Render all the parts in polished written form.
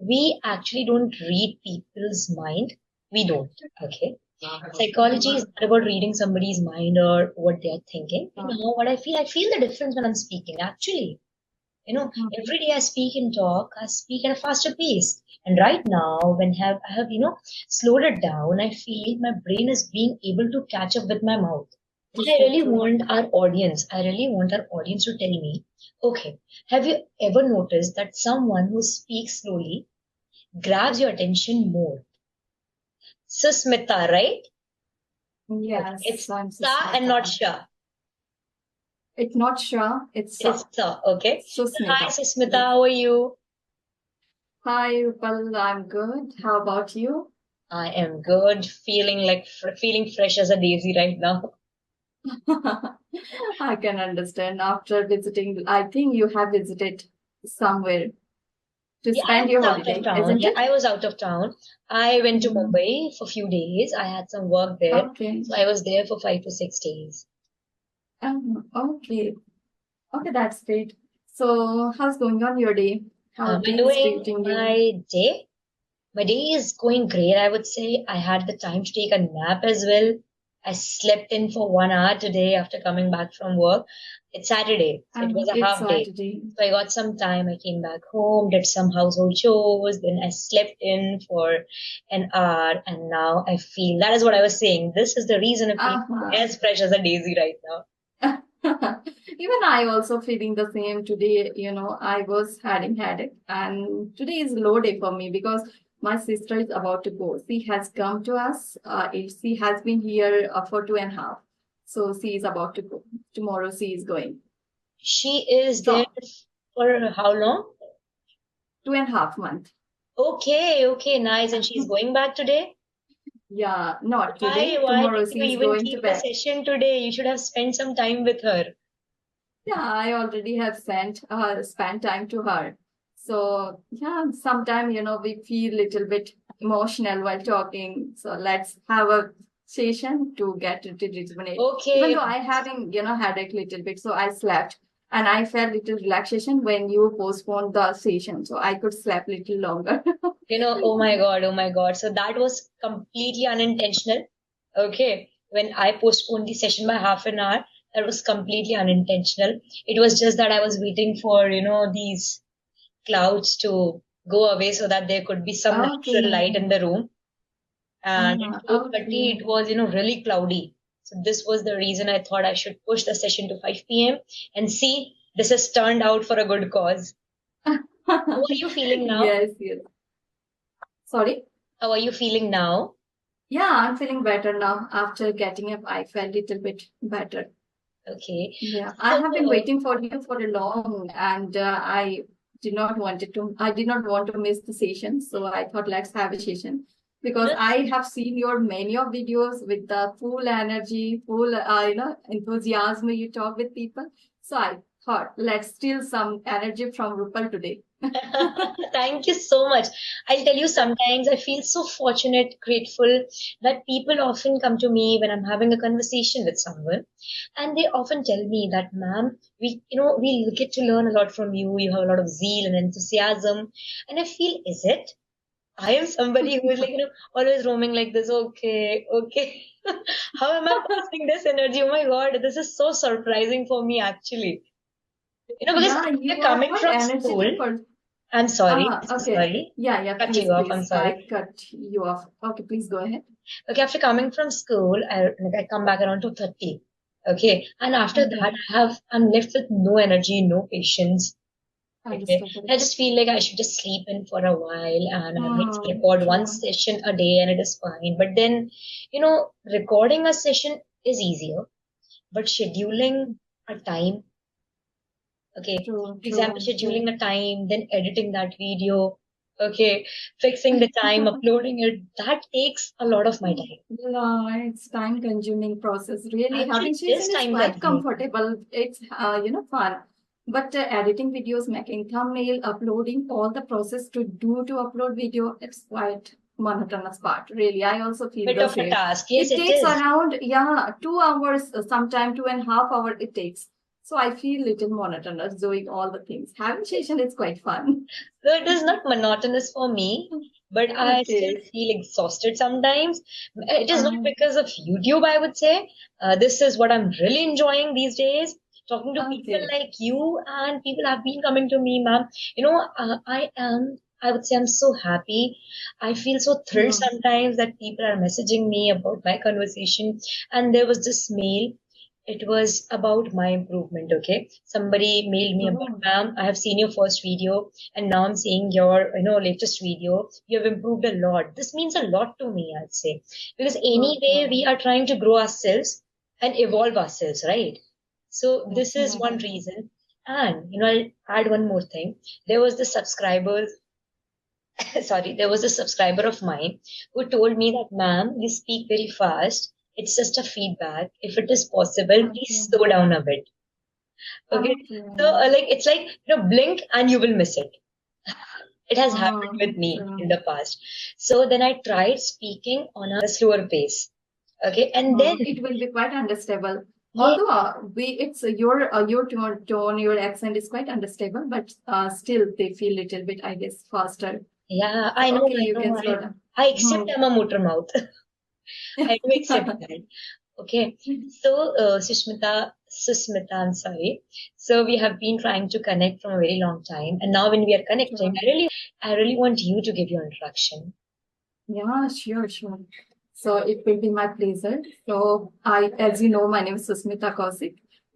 we actually don't read people's mind. We don't. Okay. Psychology is not about reading somebody's mind or what they're thinking. You know what I feel the difference when I'm speaking, actually. Every day I speak and talk, I speak at a faster pace. And right now, when I have, slowed it down, I feel my brain is being able to catch up with my mouth. And I really want our audience to tell me, okay, have you ever noticed that someone who speaks slowly grabs your attention more? Susmita, right? Okay, Yes, it's I'm Sa and not Susmita. Sha. It's not Shah, it's It is Sa. Sa, okay? So hi Susmita. Susmita, Yes. how are you? Hi, Rupal. I'm good. How about you? I am good, feeling fresh as a daisy right now. I can understand. After visiting, I think you have visited somewhere to Yeah, I spend your was out of holiday, town. isn't Yeah, it? I was out of town. I went to Mm. Mumbai for a few days. I had some work there. Okay. So I was there for 5 to 6 days. Okay. Okay, that's great. So, how's going on your day? How Am I day is doing treating you? my day? My day is going great, I would say. I had the time to take a nap as well. I slept in for 1 hour today after coming back from work. It's Saturday, so it was a It's half day. Saturday. So I got some time. I came back home, did some household chores, then I slept in for an hour, and now I feel that is what I was saying. This is the reason I feel Uh-huh. as fresh as a daisy right now. Even I also feeling the same today. I was having headache, and today is low day for me because my sister is about to go. She has come to us. She has been here for 2.5. So she is about to go. Tomorrow she is going. She is there So for how long? 2.5 months. Okay, okay, nice. And she's going back today? Yeah, not Why? today. Why Tomorrow did you she is even going to keep the bed. session today? You should have spent some time with her. Yeah, I already have spent time to her. So yeah, sometimes we feel little bit emotional while talking. So let's have a session to get to rejuvenate. Even Okay, though I having headache little bit, so I slept and I felt little relaxation when you postponed the session, so I could sleep little longer. oh my God, oh my God. So that was completely unintentional. Okay, when I postponed the session by half an hour, that was completely unintentional. It was just that I was waiting for, these clouds to go away so that there could be some natural Okay. light in the room. And at 4:30 Okay. it was really cloudy, so this was the reason I thought I should push the session to 5 p.m. and see, this has turned out for a good cause. How are you feeling now? Yes, yes. Sorry. How are you feeling now? Yeah, I'm feeling better now. After getting up, I felt a little bit better. Okay, Yeah, I so have been waiting for you for a long, and I did not want to miss the session, so I thought let's have a session because just I have seen your many of videos with the full energy, full enthusiasm you talk with people. So I thought let's steal some energy from Rupal today. thank you so much. I'll tell you, sometimes I feel so fortunate, grateful that people often come to me when I'm having a conversation with someone, and they often tell me that, ma'am, we get to learn a lot from you. You have a lot of zeal and enthusiasm. And I feel, is it? I am somebody who is like, always roaming like this. Okay, okay. How am I passing this energy? Oh my God, this is so surprising for me, actually. Because Yeah, after you are coming quite from school, energetic person. I'm sorry, Okay. sorry, Yeah, yeah, cut please, you off. I'm please. sorry. I cut you off. Okay, please go ahead. Okay, after coming from school, I come back around 2:30. Okay, and after that, Okay, I'm left with no energy, no patience. Okay, I understandable. just feel like I should just sleep in for a while, and I may just Hmm, record one true. session a day and it is fine. But then, recording a session is easier, but scheduling a time, okay, True, for example, true, true. scheduling a time, then editing that video, okay, fixing the time, uploading it, that takes a lot of my time. No, it's time consuming process. Really, Actually, having it is session is time quite consuming. comfortable. It's fun. But editing videos, making thumbnail, uploading, all the process to upload video, it's quite monotonous part. Really, I also feel Bit the of a same. task. Yes, It it takes is. around 2 hours, sometime 2.5 hours it takes. So I feel little monotonous doing all the things. Having session is quite fun. So it is not monotonous for me, but I still Okay. feel exhausted sometimes. It is not Um, because of YouTube, I would say. This is what I'm really enjoying these days. Talking to people okay. like you, and people have been coming to me, ma'am. I would say I'm so happy. I feel so thrilled Mm. sometimes that people are messaging me about my conversation. And there was this mail. It was about my improvement, okay? Somebody mailed me about, Oh, ma'am, I have seen your first video and now I'm seeing your, latest video. You have improved a lot. This means a lot to me, I'd say. Because anyway, okay. we are trying to grow ourselves and evolve ourselves, right? So this is one Definitely. reason. And, I'll add one more thing. There was the subscriber, sorry, there was a subscriber of mine who told me that, ma'am, you speak very fast. It's just a feedback. If it is possible, please Okay. slow down a bit. Okay. So, Okay. it's like, blink and you will miss it. It has happened with me in So, the past. So then I tried speaking on a slower pace. Okay. And then, it will be quite understandable. yeah, Although it's your tone, your accent is quite understandable, but still they feel little bit, I guess, faster. yeah, So I know, okay, I you know. can I, slow down. I accept I'm a motor mouth. I do accept that. Okay. So, Susmita, I'm sorry. So we have been trying to connect from a very long time. And now when we are connecting, Sure. I really want you to give your introduction. Yeah, sure, sure. So it will be my pleasure. So as you know, my name is Susmita Kaushik.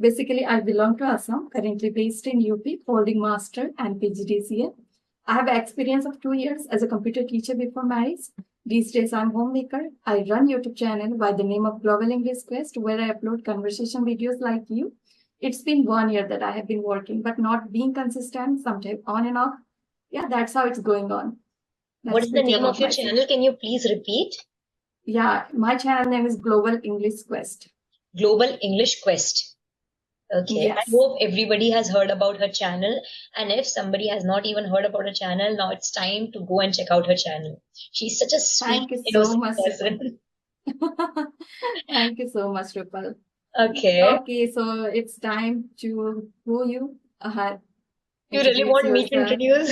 Basically, I belong to Assam, currently based in UP, holding master and PGDCA. I have experience of 2 years as a computer teacher before marriage. These days, I'm homemaker. I run YouTube channel by the name of Global English Quest, where I upload conversation videos like you. It's been 1 year that I have been working, but not being consistent, sometimes on and off. Yeah, that's how it's going on. What That's is the pretty name of about your myself. channel? Can you please repeat? Yeah, my channel name is Global English Quest. Global English Quest. Okay, I Yes. hope everybody has heard about her channel. And if somebody has not even heard about her channel, now it's time to go and check out her channel. She's such a sweet, Thank you so innocent much, Rupal. person. Thank you so much, Rupal. Okay. Okay, so it's time to who you You really introduce want me to yourself. introduce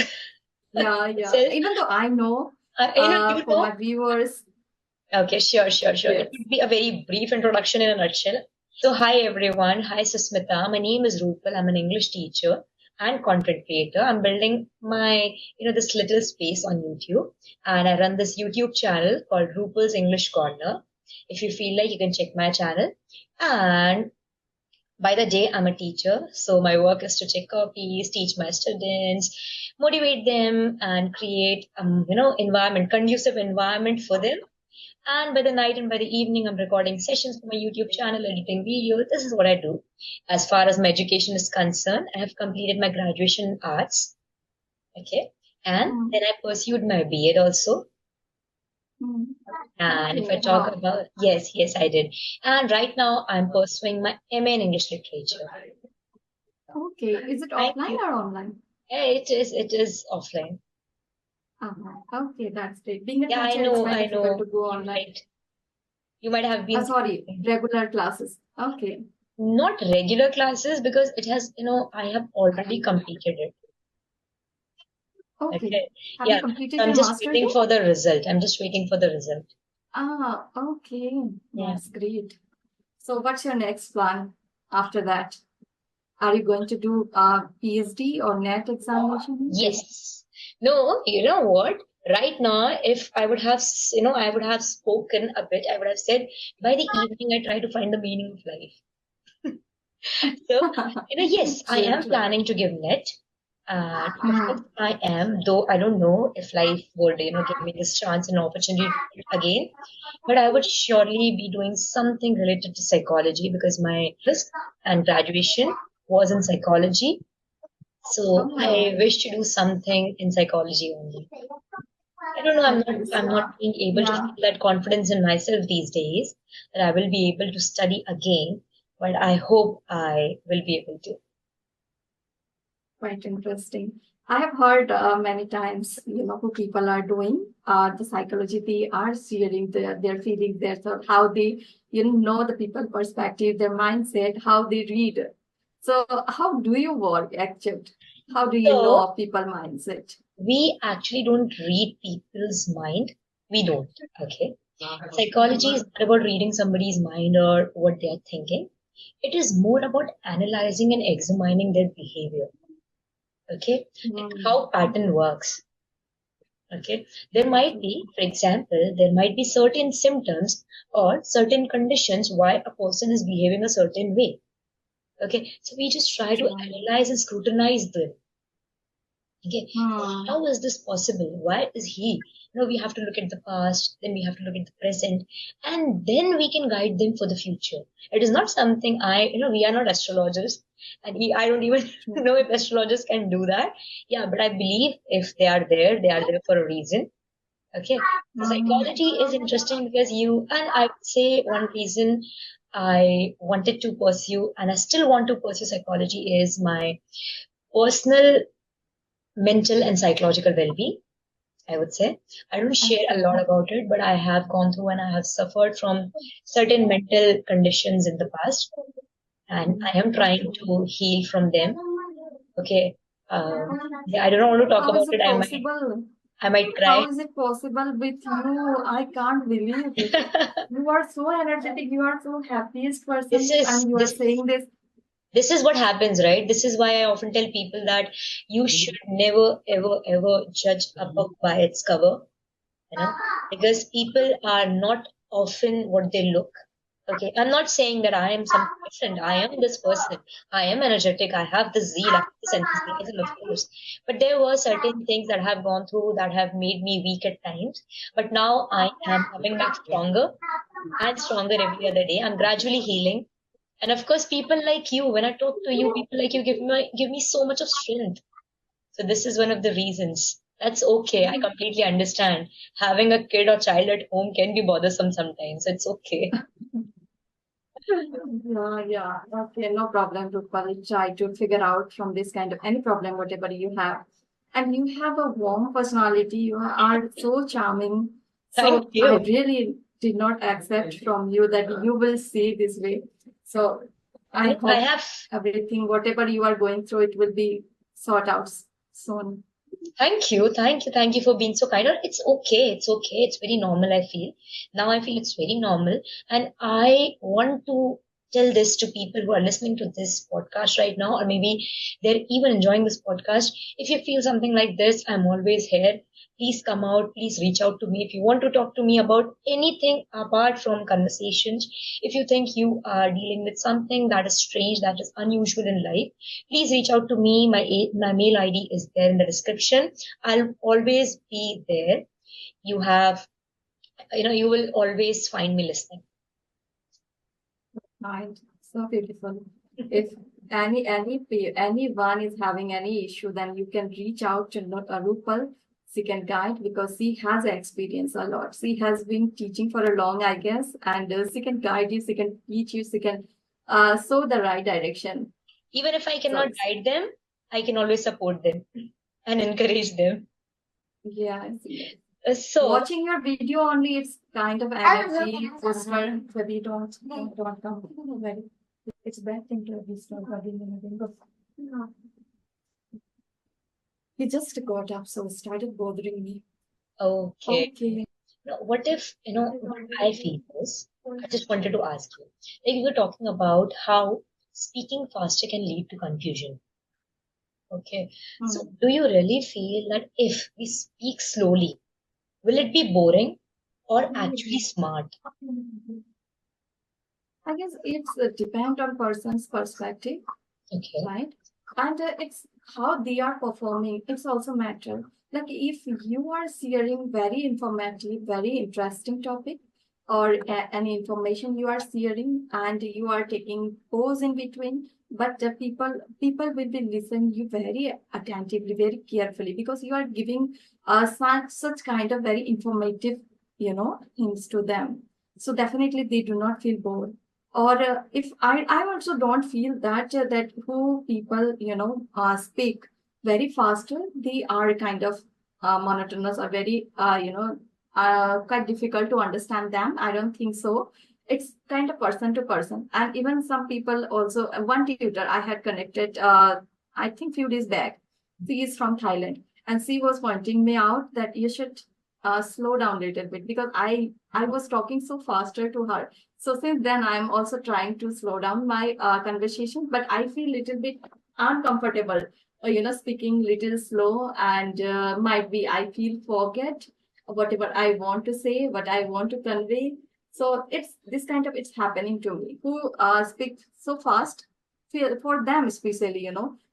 Yeah, yeah. myself? Even though I know, You for know? my viewers, Okay, sure, sure, sure. It yes. would be a very brief introduction in a nutshell. So, hi everyone. Hi, Susmita. My name is Rupal. I'm an English teacher and content creator. I'm building my, this little space on YouTube, and I run this YouTube channel called Rupal's English Corner. If you feel like you can check my channel. And by the day, I'm a teacher. So my work is to check copies, teach my students, motivate them, and create, conducive environment for them. And by the night and by the evening, I'm recording sessions for my YouTube channel, editing videos. This is what I do. As far as my education is concerned, I have completed my graduation in arts. Okay. And Mm, then I pursued my B.Ed also. mm. And if Okay, I talk wow. about, yes, I did. And right now I'm pursuing my MA in English literature. Okay, is it Thank offline you. or online? Yeah, it is offline. Okay, that's great. Being a Yeah, teacher, it's quite I difficult know. to go online. You might have been Sorry, thinking. regular classes. Okay. Not regular classes because it has, I have already completed it. Okay. Okay. Have you Yeah. completed I'm your just master waiting too? for the result. I'm just waiting for the result. Okay. Yeah. That's great. So what's your next plan after that? Are you going to do PhD or NET examination? Yes. No, you know what? Right now, if I would have, I would have spoken a bit, I would have said, by the evening, I try to find the meaning of life. So, yes, I True, am true. planning to give net. And of course, Hmm. I am, though I don't know if life would, give me this chance and opportunity to do it again. But I would surely be doing something related to psychology because my first and graduation was in psychology. So I Oh, wish to do something in psychology only. I don't know, okay. I'm So, not being able to yeah, feel that confidence in myself these days that I will be able to study again, but I hope I will be able to. quite interesting. I have heard many times, who people are doing the psychology. They are sharing their feelings, their thought, how they, know the people perspective, their mindset, how they read. So how do you work actually? How do you know So of people mindset? we actually don't read people's mind. We don't. Okay. Psychology is not about reading somebody's mind or what they are thinking. It is more about analyzing and examining their behavior. Okay. Like how pattern works. Okay. There might be, for example, there might be certain symptoms or certain conditions why a person is behaving a certain way. Okay. So we just try to analyze and scrutinize them. Okay, Hmm. how is this possible? Why is he? We have to look at the past, then we have to look at the present, and then we can guide them for the future. It is not something we are not astrologers, and I don't even know if astrologers can do that. Yeah, but I believe if they are there for a reason. Okay, so psychology is interesting because and I would say one reason I wanted to pursue, and I still want to pursue psychology is my personal mental and psychological well-being, I would say. I don't share a lot about it, but I have gone through and I have suffered from certain mental conditions in the past, and I am trying to heal from them. Okay. Yeah, I don't want to talk How about is it. it possible? I might How cry. is it possible with you? I can't believe it. You are so energetic. You are so happiest this person, is and you are this saying this. this is what happens, right? This is why I often tell people that you should never, ever, ever judge a book by its cover, because people are not often what they look. Okay, I'm not saying that I am something different. I am this person. I am energetic. I have this zeal. I have this enthusiasm, of course. But there were certain things that I have gone through that have made me weak at times. But now I am coming back stronger and stronger every other day. I'm gradually healing. And of course, people like you, when I talk to you, people like you give me so much of strength. So this is one of the reasons. That's okay. I completely understand. Having a kid or child at home can be bothersome sometimes. It's okay. Yeah. Okay, no problem, Rupal. Try to figure out from this kind of any problem, whatever you have. And you have a warm personality. You are so charming. Thank So I you. really did not accept from you that you will see this way. So I I hope have. everything, whatever you are going through, it will be sort out soon. Thank you for being so kind. It's okay. It's okay. It's very normal. I feel now. I feel it's very normal, and I want to tell this to people who are listening to this podcast right now, or maybe they're even enjoying this podcast. If you feel something like this, I'm always here. Please come out. Please reach out to me if you want to talk to me about anything apart from conversations. If you think you are dealing with something that is strange, that is unusual in life, please reach out to me. My mail ID is there in the description. I'll always be there. You have, you will always find me listening. Right. So beautiful. If anyone is having any issue, then you can reach out to Rupal. She can guide because she has experience a lot. She has been teaching for a long, I guess, and she can guide you. She can teach you. She can show the right direction. Even if I So cannot guide them, I can always support them and encourage them. yes, yes. So, Watching your video only, it's kind of energy booster. Maybe don't come. Very, it's bad thing to be slow. He just got up, so it started bothering me. okay. Okay. Now, what if, what I feel is, I just wanted to ask you, like you were talking about how speaking faster can lead to confusion. Okay. So, Hmm. do you really feel that if we speak slowly, will it be boring or actually smart? I guess it's depend on person's perspective, Okay. right? And it's how they are performing. It's also matter. Like if you are sharing very informative, very interesting topic, or any information you are sharing, and you are taking pause in between, but the people will be listening you very attentively, very carefully, because you are giving such kind of very informative, things to them. So definitely they do not feel bored. Or if I also don't feel that that who people speak very faster, they are kind of monotonous or very quite difficult to understand them. I don't think so. It's kind of person to person. And even some people also, one tutor I had connected, I think few days back, she is from Thailand, and she was pointing me out that you should slow down a little bit because I was talking so faster to her. So since then, I'm also trying to slow down my conversation, but I feel little bit uncomfortable, speaking little slow, and might be I feel forget whatever I want to say, what I want to convey. So it's this kind of it's happening to me. Who speak so fast, for them especially,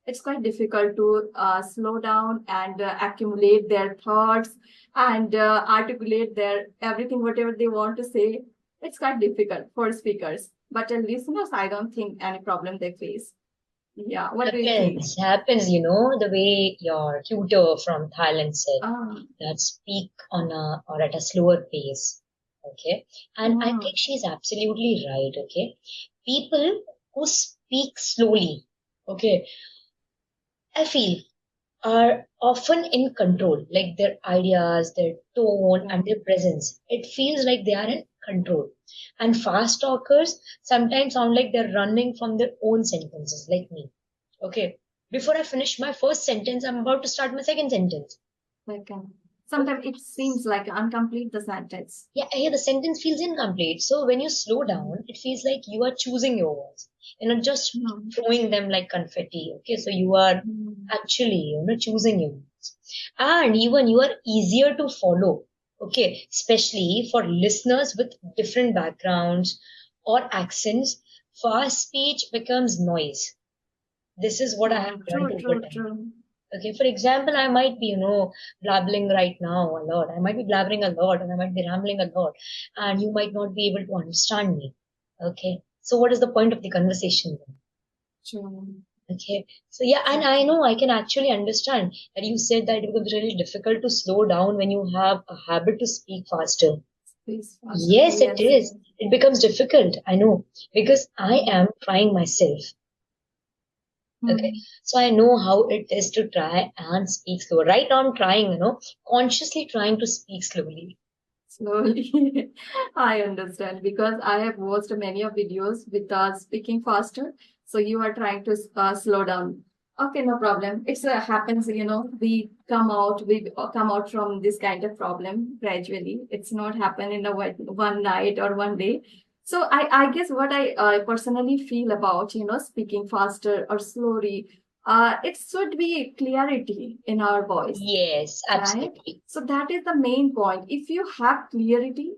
it's quite difficult to slow down and accumulate their thoughts and articulate their everything, whatever they want to say. It's quite difficult for speakers, but listeners, I don't think any problem they face. Yeah, what do you think? Happens, the way your tutor from Thailand said Ah, that speak on a or at a slower pace. Okay. And I mm, think she's absolutely right. Okay. People who speak slowly, okay, I feel are often in control, like their ideas, their tone, yeah, and their presence. It feels like they are in control. And fast talkers sometimes sound like they're running from their own sentences, like me. Okay. Before I finish my first sentence, I'm about to start my second sentence. like sometimes it seems like incomplete the sentence. Yeah, the sentence feels incomplete. So when you slow Mm, down, it feels like you are choosing your words. You're not just mm, throwing them like confetti. Okay, so you are mm. actually, choosing your words. And even you are easier to follow. Okay, especially for listeners with different backgrounds or accents, fast speech becomes noise. This is what I have learned True, over true, time. true. Okay, for example, I might be, blabbling right now a lot. I might be blabbering a lot and I might be rambling a lot, and you might not be able to understand me. Okay, so what is the point of the conversation then? True. Okay, so yeah, and I Exactly. know I can actually understand that you said that it becomes really difficult to slow down when you have a habit to speak faster. Please faster. Yes, it Yes, is. yes. It becomes difficult, I know, because I Mm, am trying myself. Okay, mm. so I know how it is to try and speak slower. Right now, I'm trying, consciously trying to speak slowly. Slowly. I understand because I have watched many of videos with speaking faster. So you are trying to slow down. Okay, no problem. It's happens, we come out from this kind of problem gradually. It's not happen in a one night or one day. So I guess what I personally feel about, speaking faster or slowly, it should be clarity in our voice, Yes, right? absolutely. So that is the main point. If you have clarity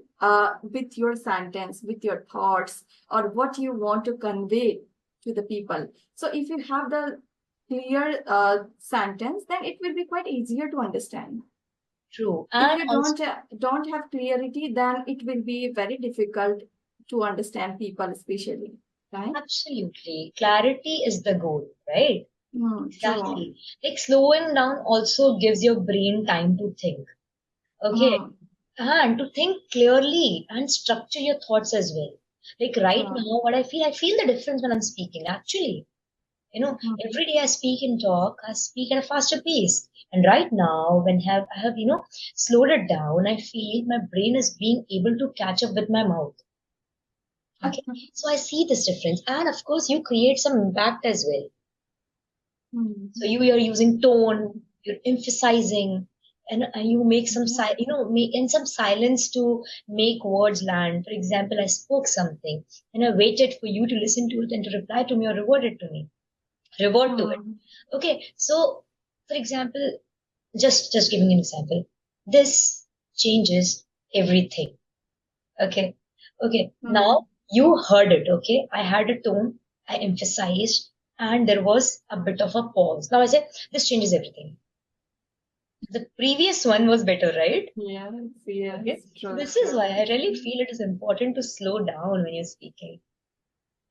with your sentence, with your thoughts, or what you want to convey to the people, so if you have the clear sentence, then it will be quite easier to understand. True. If And you also, don't have clarity, then it will be very difficult to understand people, especially, right? absolutely, clarity is the goal, right? True. Exactly. Like slowing down also gives your brain time to think. Okay. Mm, And to think clearly and structure your thoughts as well. Like right true. now, what I feel the difference when I'm speaking, actually. Mm, Every day I speak and talk, I speak at a faster pace. And right now, when I have, slowed it down, I feel my brain is being able to catch up with my mouth. Okay. So I see this difference. And of course, you create some impact as well. So mm. you are using tone, you're emphasizing, and you make some, Yeah. make in some silence to make words land. For example, I spoke something and I waited for you to listen to it and to reply to me or revert to it. Mm, Okay, so for example, just giving an example, this changes everything. Okay, okay. Now mm. you heard it. Okay, I had a tone, I emphasized, and there was a bit of a pause. Now I say this changes everything. The previous one was better, right? Yes, Okay, yes, so true, this is why true. I really feel it is important to slow down when you're speaking.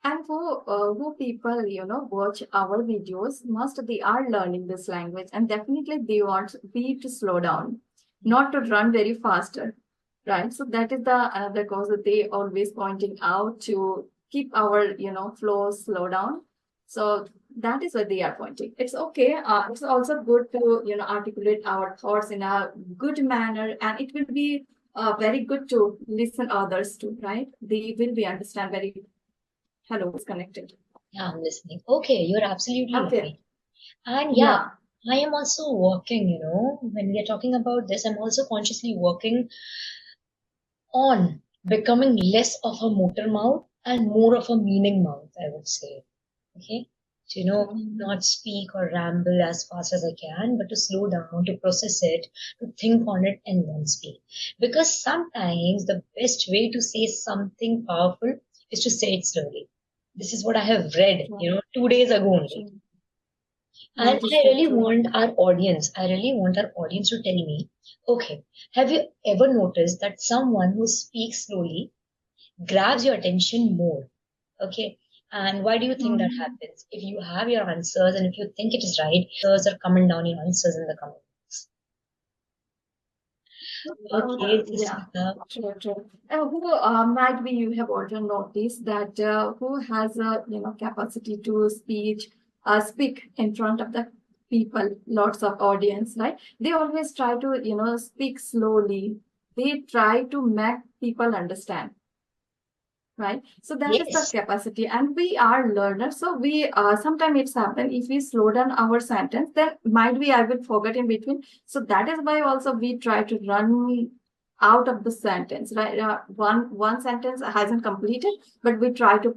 And for who people, watch our videos, must they are learning this language, and definitely they want we to slow down, not to run very faster, right? So that is the another cause that they always pointing out to keep our, flow slow down. So that is what they are pointing. It's okay. It's also good to, articulate our thoughts in a good manner, and it will be very good to listen others to, right? They will be understand very. Hello, it's connected. Yeah, I'm listening. Okay, you're absolutely Okay. right. And yeah, Yeah. I am also working, when we are talking about this, I'm also consciously working on becoming less of a motor mouth and more of a meaning mouth, I would say. Okay. To, Mm, not speak or ramble as fast as I can, but to slow down, to process it, to think on it and then speak. Because sometimes the best way to say something powerful is to say it slowly. This is what I have read, true, 2 days ago only. true. And That is I so really true. want our audience, I really want our audience to tell me, okay, have you ever noticed that someone who speaks slowly grabs your attention more? Okay. And why do you think that Mm. happens? If you have your answers and if you think it is right, answers are coming down your answers in the comments. Okay, this Yeah, is the true, true. Who might be you have also noticed that who has a capacity to speak in front of the people, lots of audience, right? They always try to speak slowly. They try to make people understand, right? So that is the yes. capacity, and we are learners. So we sometimes it's happen if we slow down our sentence, then might be I will forget in between. So that is why also we try to run out of the sentence, right? One sentence hasn't completed, but we try to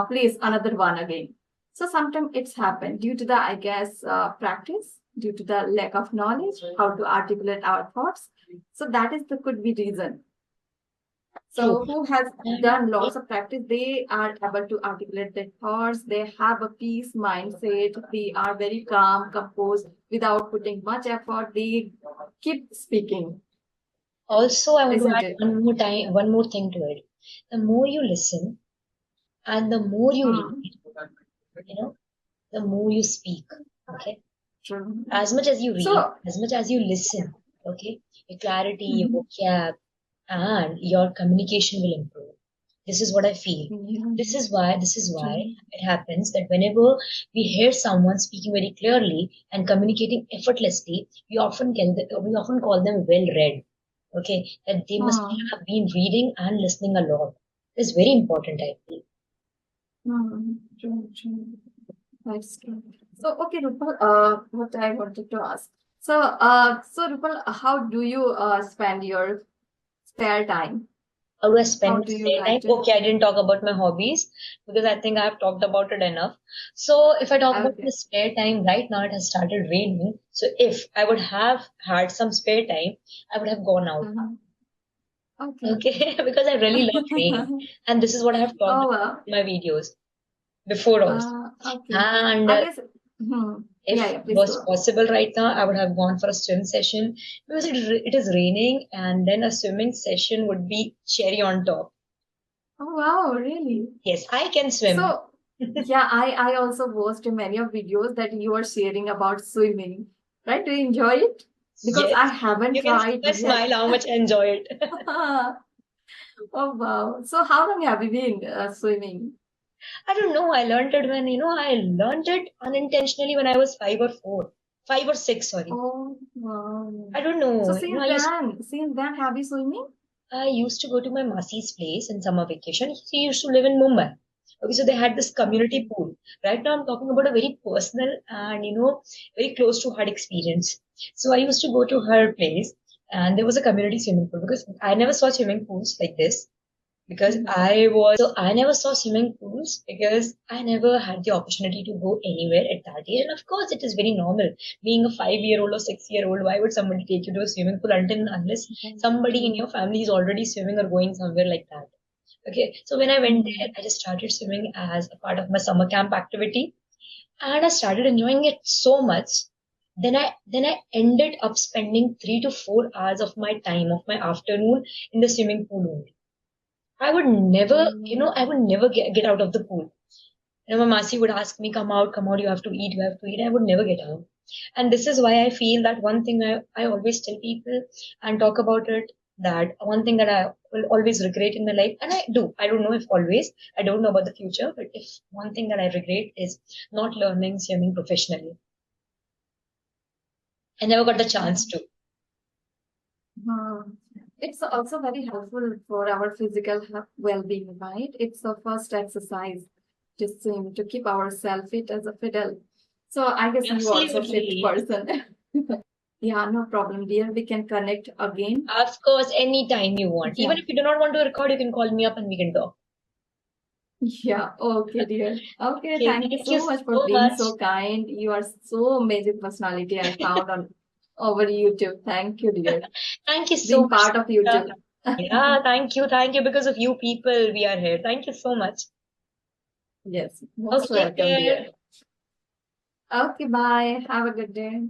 place another one again. So sometimes it's happened due to the I guess practice, due to the lack of knowledge how to articulate our thoughts. So that is the could be reason. True. So who has And done lots of practice, they are able to articulate their thoughts. They have a peace mindset. They are very calm, composed, without putting much effort. They keep speaking, also, I want to isn't add it? one more thing to it. The more you listen and the more you read, Hmm. you know, the more you speak. Okay. True. As much as you read, So, as much as you listen, okay, your clarity, your mhm. vocab, and your communication will improve. This is what I feel. Yeah. This is why True. it happens that whenever we hear someone speaking very clearly and communicating effortlessly, we often call them well read. Okay, that they must Hmm. have been reading and listening a lot. It's very important, I feel. Hmm. True. True. That's true. So, okay, Rupal, what I wanted to ask. So Rupal, how do you spend your spare time? How do I How spend my do you spare like time? to? Okay, I didn't talk about my hobbies because I think I have talked about it enough. So if I talk about my Okay. spare time, right now it has started raining. So if I would have had some spare time, I would have gone out. Mhm. Okay. Okay, because I really love rain. And this is what I have talked Oh, about well. in my videos before also. Okay. And I guess. Yeah, if yeah, it please was go. possible right now, I would have gone for a swim session because it is raining and then a swimming session would be cherry on top. Oh, wow, really? Yes, I can swim. So, yeah, I also watched many of videos that you are sharing about swimming, right? Do you enjoy it? Because Yes, I haven't you can see tried my yet. smile how much I enjoy it. Oh, wow. So, how long have you been swimming? I don't know. I learned it I learned it unintentionally when I was 5 or 4, 5 or 6, sorry. Oh, wow. I don't So know. since then, have you swimming? I used to go to my Masi's place in summer vacation. She used to live in Mumbai. Okay, so they had this community Okay. pool. Right now, I'm talking about a very personal and very close to heart experience. So I used to go to her place, and there was a community swimming pool because I never saw swimming pools like this. Because Mhm. I never saw swimming pools because I never had the opportunity to go anywhere at that age. And of course, it is very normal. Being a 5-year-old or 6-year-old, why would somebody take you to a swimming pool until and unless somebody in your family is already swimming or going somewhere like that? Okay, so when I went there, Mhm. I just started swimming as a part of my summer camp activity, and I started enjoying it so much. Then I ended up spending 3 to 4 hours of my time of my afternoon in the swimming pool only. I would never get out of the pool. My Masi would ask me, come out, you have to eat, you have to eat. I would never get out. And this is why I feel that one thing I always tell people and talk about it, that one thing that I will always regret in my life, and I do, I don't know if always, I don't know about the future, but if one thing that I regret is not learning swimming professionally. I never got the chance to. Mhm. It's also very helpful for our physical well-being, right? It's the first exercise to swim to keep ourselves fit as a fiddle. So I guess you also fit Absolutely. person. Yeah, no problem, dear. We can connect again. Of course, anytime you want. Yeah. Even if you do not want to record, you can call me up and we can talk. Yeah, okay, dear. Okay, Okay, thank you thank you so much for so being much. so kind. You are so amazing personality I found on over YouTube. Thank you, dear. Thank you so Being much. part of Sarah. YouTube. Yeah, thank you. Thank you. Because of you people, we are here. Thank you so much. Yes, Okay, most take welcome, care. dear. Okay, bye. Have a good day.